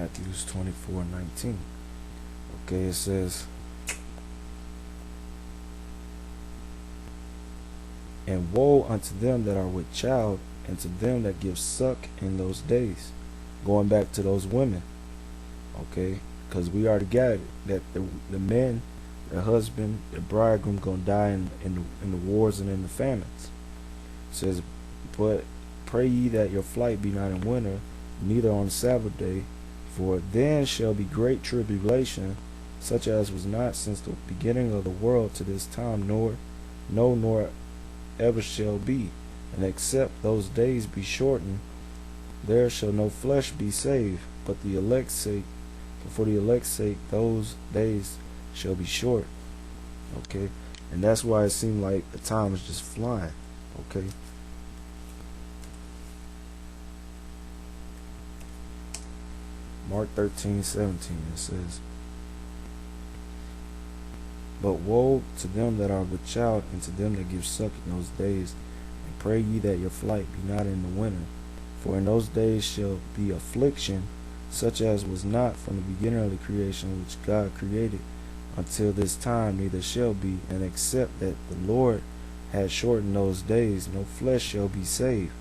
Matthew 24:19. Okay, it says, and woe unto them that are with child, and to them that give suck in those days. Going back to those women, okay, because we already got it, that the men, the husband, the bridegroom, gonna die in the wars and in the famines. It says, but pray ye that your flight be not in winter, neither on the Sabbath day, for then shall be great tribulation, such as was not since the beginning of the world to this time, nor ever shall be. And except those days be shortened, there shall no flesh be saved, but the elect's sake, for the elect's sake, those days shall be short. Okay, and that's why it seemed like the time is just flying. Okay. Mark 13:17, it says, but woe to them that are with child, and to them that give suck in those days, and pray ye that your flight be not in the winter, for in those days shall be affliction, such as was not from the beginning of the creation which God created until this time, neither shall be. And except that the Lord had shortened those days, no flesh shall be saved.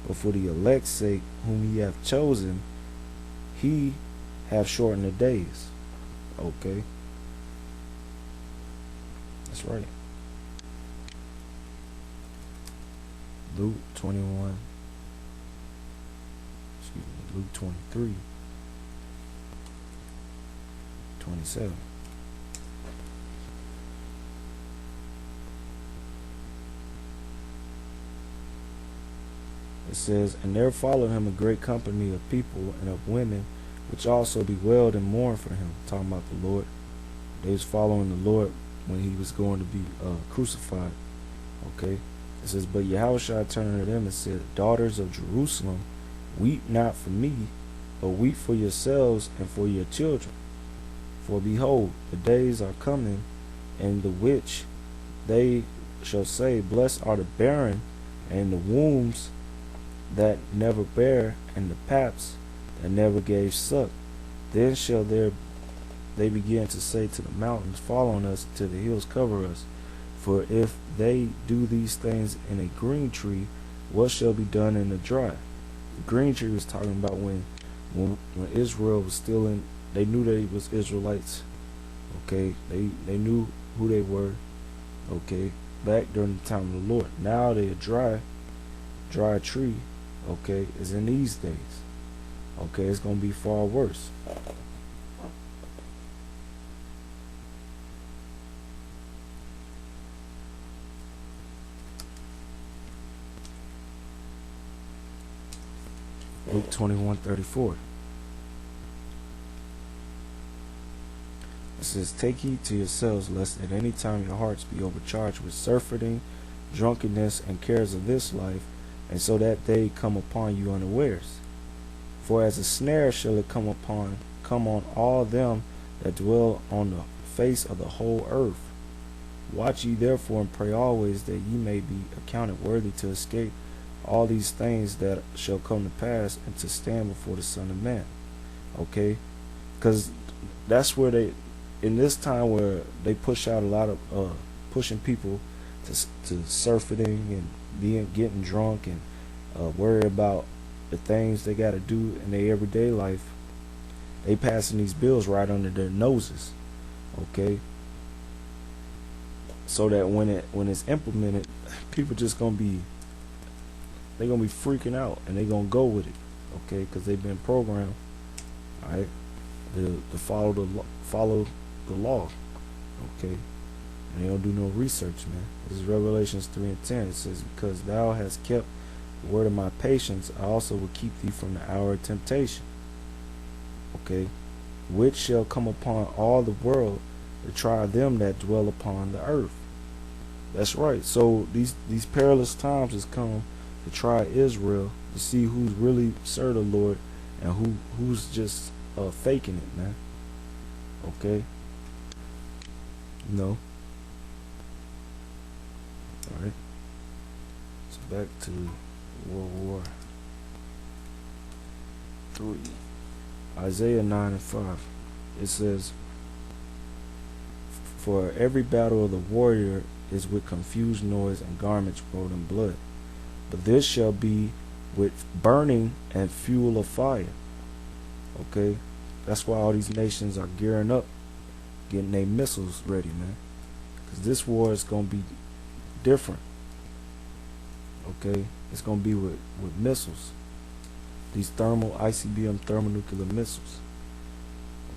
But for the elect's sake, whom he hath chosen, he have shortened the days. Okay, that's right. Luke 21. Excuse me. Luke 23:27. It says, and there followed him a great company of people and of women, which also bewailed and mourned for him. Talking about the Lord. They was following the Lord when he was going to be crucified. Okay. It says, but Yahushua turned to them and said, daughters of Jerusalem, weep not for me, but weep for yourselves and for your children. For behold, the days are coming, in the which they shall say, blessed are the barren, and the wombs that never bare, and the paps that never gave suck. Then shall they begin to say to the mountains, fall on us, to the hills cover us. For if they do these things in a green tree, what shall be done in the dry? The green tree was talking about when Israel was still in, they knew they was Israelites. Okay, they knew who they were. Okay, back during the time of the Lord. Now they are dry tree. Okay, is in these days. Okay, it's gonna be far worse. Luke 21:34. It says, take heed to yourselves, lest at any time your hearts be overcharged with surfeiting, drunkenness, and cares of this life, and so that day come upon you unawares. For as a snare shall it come on all them that dwell on the face of the whole earth. Watch ye therefore and pray always, that ye may be accounted worthy to escape all these things that shall come to pass, and to stand before the Son of Man. Okay, because that's where they, in this time where they push out a lot of pushing people to surfeiting and getting drunk and worry about the things they got to do in their everyday life. They passing these bills right under their noses. Okay, so that when it's implemented, people just gonna be freaking out, and they're gonna go with it. Okay, because they've been programmed, all right, to follow the law. Okay, and they don't do no research, man. This is Revelations 3:10. It says, because thou hast kept the word of my patience, I also will keep thee from the hour of temptation. Okay, which shall come upon all the world to try them that dwell upon the earth. That's right. So these perilous times has come to try Israel, to see who's really serve the Lord and who's just faking it, man. Okay, no. All right. So back to World War III. Isaiah 9 and 5. It says, for every battle of the warrior is with confused noise and garments rolled in blood. But this shall be with burning and fuel of fire. Okay? That's why all these nations are gearing up, getting their missiles ready, man. Because this war is going to be different. Okay? It's going to be with missiles. These ICBM thermonuclear missiles.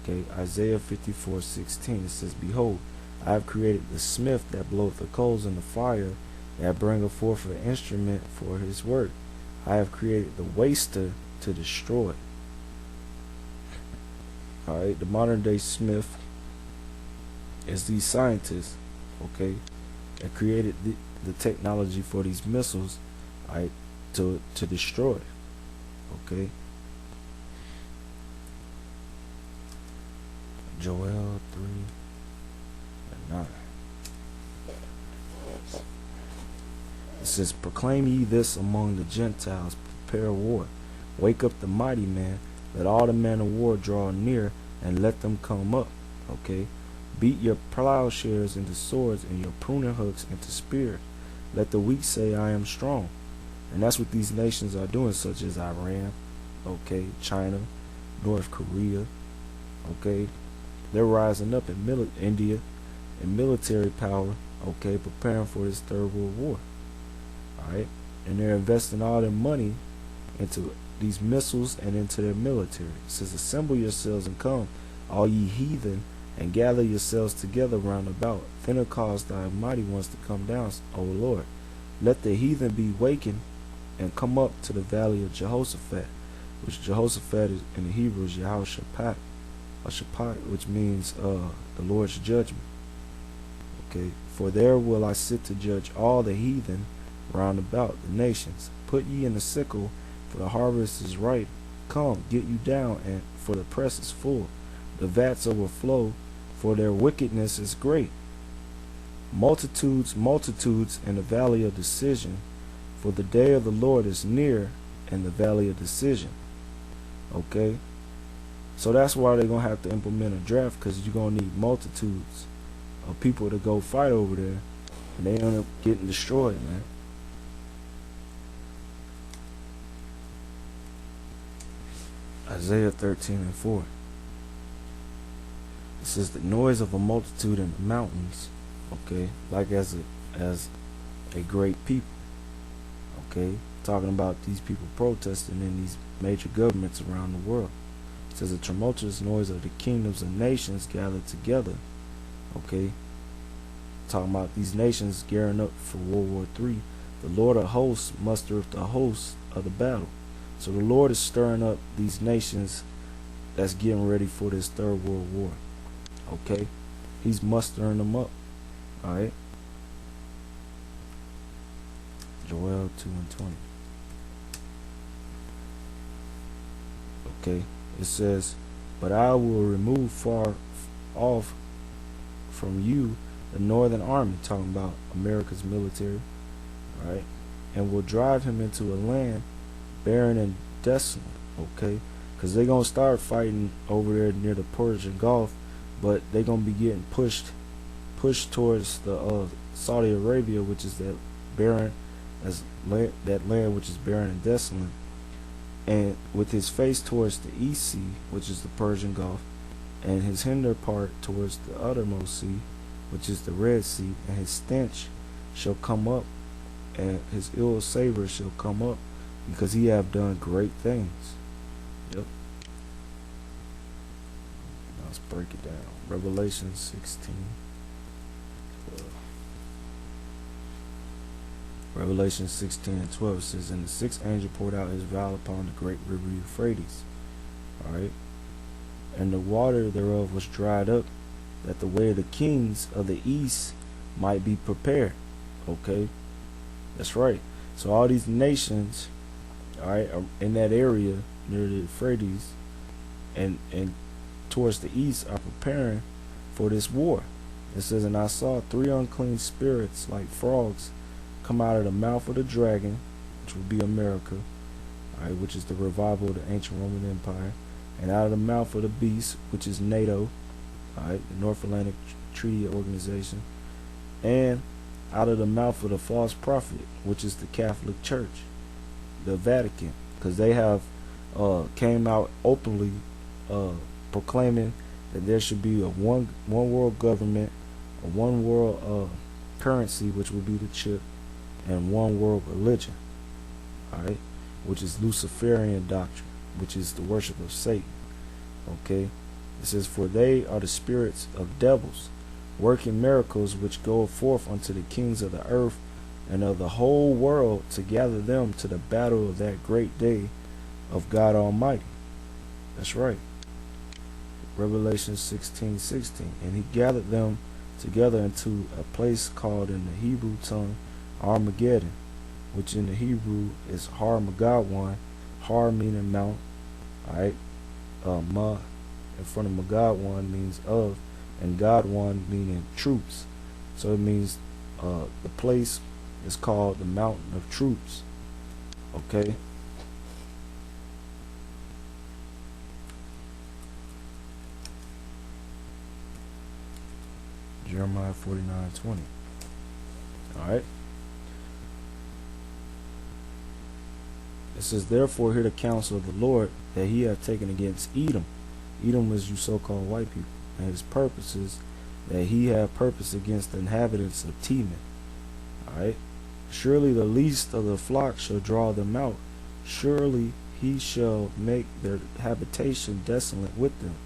Okay? Isaiah 54:16. It says, behold, I have created the smith that bloweth the coals in the fire, that bringeth forth an instrument for his work. I have created the waster to destroy. Alright, the modern day smith is these scientists, okay, that created the technology for these missiles, alright, to destroy. Okay. Joel 3 and 9. It says, proclaim ye this among the Gentiles, prepare war. Wake up the mighty man, let all the men of war draw near, and let them come up. Okay? Beat your plowshares into swords, and your pruning hooks into spears. Let the weak say, I am strong. And that's what these nations are doing, such as Iran, okay, China, North Korea, okay. They're rising up in India in military power, okay, preparing for this third world war. Alright? And they're investing all their money into these missiles and into their military. It says, assemble yourselves and come, all ye heathen, and gather yourselves together round about. Then cause thy mighty ones to come down, O Lord. Let the heathen be wakened and come up to the valley of Jehoshaphat, which Jehoshaphat is in the Hebrew is Yehoshaphat, or Shaphat, which means the Lord's judgment. Okay, for there will I sit to judge all the heathen round about the nations. Put ye in the sickle, for the harvest is ripe. Come, get you down, and for the press is full. The vats overflow, for their wickedness is great. Multitudes, multitudes in the valley of decision, for the day of the Lord is near in the valley of decision. Okay? So that's why they're going to have to implement a draft, because you're going to need multitudes of people to go fight over there, and they end up getting destroyed, man. Isaiah 13 and 4. It says, the noise of a multitude in the mountains, okay, like as a great people, okay, talking about these people protesting in these major governments around the world. It says, a tumultuous noise of the kingdoms and nations gathered together, okay, talking about these nations gearing up for World War III. The Lord of hosts mustereth the hosts of the battle. So the Lord is stirring up these nations that's getting ready for this third world war. Okay? He's mustering them up. Alright? Joel 2 and 20. Okay? It says, but I will remove far off from you the northern army, talking about America's military, alright, and will drive him into a land barren and desolate, okay, because they're going to start fighting over there near the Persian Gulf, but they're going to be getting pushed towards the Saudi Arabia, which is that barren, that land which is barren and desolate, and with his face towards the east sea, which is the Persian Gulf, and his hinder part towards the uttermost sea, which is the Red Sea, and his stench shall come up, and his ill savor shall come up, because he have done great things. Yep. Now let's break it down. Revelation 16. 12. Revelation 16 and 12 says, and the sixth angel poured out his vial upon the great river Euphrates. Alright. And the water thereof was dried up, that the way of the kings of the east might be prepared. Okay. That's right. So all these nations, alright, in that area near the Euphrates and towards the east are preparing for this war. It says, and I saw three unclean spirits like frogs come out of the mouth of the dragon, which would be America, alright, which is the revival of the ancient Roman Empire, and out of the mouth of the beast, which is NATO, all right, the North Atlantic Treaty Organization, and out of the mouth of the false prophet, which is the Catholic Church, the Vatican, because they have came out openly proclaiming that there should be a one world government, a one world currency, which would be the chip, and one world religion, all right, which is Luciferian doctrine, which is the worship of Satan. Okay, it says, for they are the spirits of devils, working miracles, which go forth unto the kings of the earth and of the whole world, to gather them to the battle of that great day of God Almighty. That's right. Revelation 16:16. And he gathered them together into a place called in the Hebrew tongue Armageddon, which in the Hebrew is Har Megadwan, Har meaning mount, alright, Ma in front of Megadwan means of, and Godwan meaning troops. So it means the place is called the mountain of troops. Okay. Jeremiah 49:20. Alright. It says, therefore hear the counsel of the Lord that he hath taken against Edom. Edom is you so-called white people, and his purposes that he hath purpose against the inhabitants of Teman. Alright. Surely the least of the flock shall draw them out. Surely he shall make their habitation desolate with them.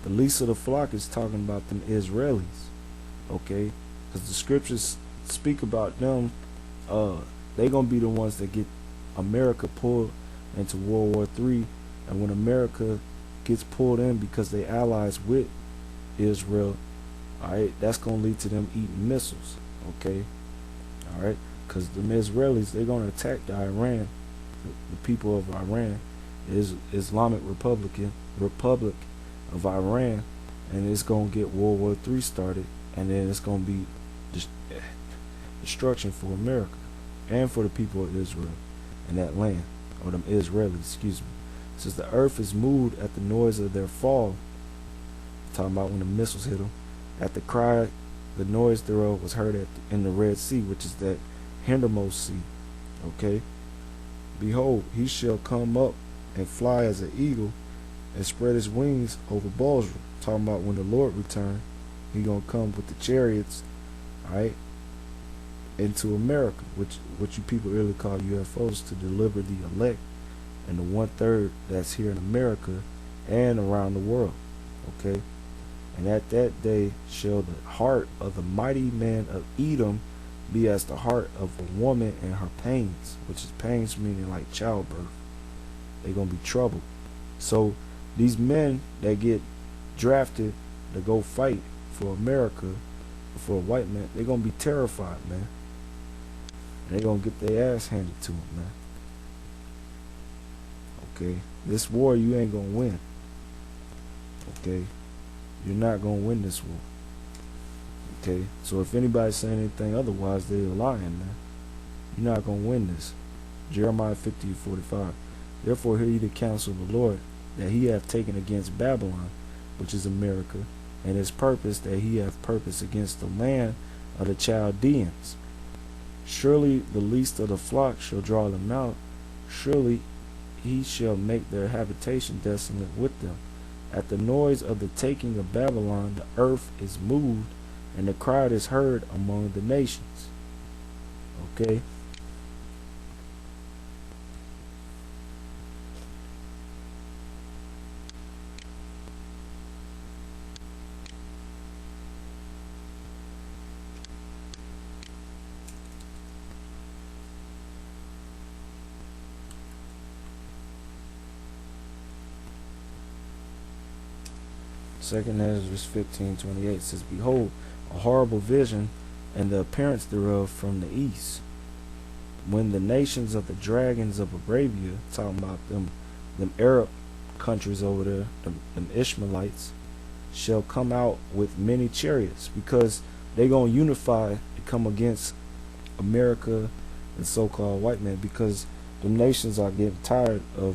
The least of the flock is talking about them Israelis. Okay, because the scriptures speak about them. They gonna be the ones that get America pulled into World War III, and when America gets pulled in because they allies with Israel, alright, that's gonna lead to them eating missiles. Okay, alright, because the Israelis, they're gonna attack the Iran, the people of Iran, is Islamic Republic of Iran, and it's gonna get World War III started, and then it's gonna be destruction for America and for the people of Israel in that land, or them Israelis, excuse me. It says the earth is moved at the noise of their fall. Talking about when the missiles hit them. At the cry, the noise thereof was heard in the Red Sea, which is that hindermost sea. Okay. Behold, he shall come up and fly as an eagle, and spread his wings over Bozrah. Talking about when the Lord return, he gonna come with the chariots, alright, into America, which you people really call UFOs, to deliver the elect and the 1/3 that's here in America and around the world. Okay, and at that day shall the heart of the mighty man of Edom be as the heart of a woman in her pains, which is pains meaning like childbirth. They're gonna be troubled. So these men that get drafted to go fight for America, for a white man, they're gonna be terrified, man. And they're gonna get their ass handed to them, man. Okay, this war you ain't gonna win. Okay, you're not gonna win this war. Okay, so if anybody's saying anything otherwise, they're lying, man. You're not gonna win this. Jeremiah 50:45. Therefore hear ye the counsel of the Lord that he hath taken against Babylon, which is America, and his purpose that he hath purpose against the land of the Chaldeans. Surely the least of the flock shall draw them out. Surely he shall make their habitation desolate with them. At the noise of the taking of Babylon, the earth is moved, and the cry is heard among the nations. Okay. Second Ezra 15:28 says, behold, a horrible vision, and the appearance thereof from the east. When the nations of the dragons of Arabia, talking about them Arab countries over there, them Ishmaelites, shall come out with many chariots, because they gonna unify to come against America and so-called white men, because the nations are getting tired of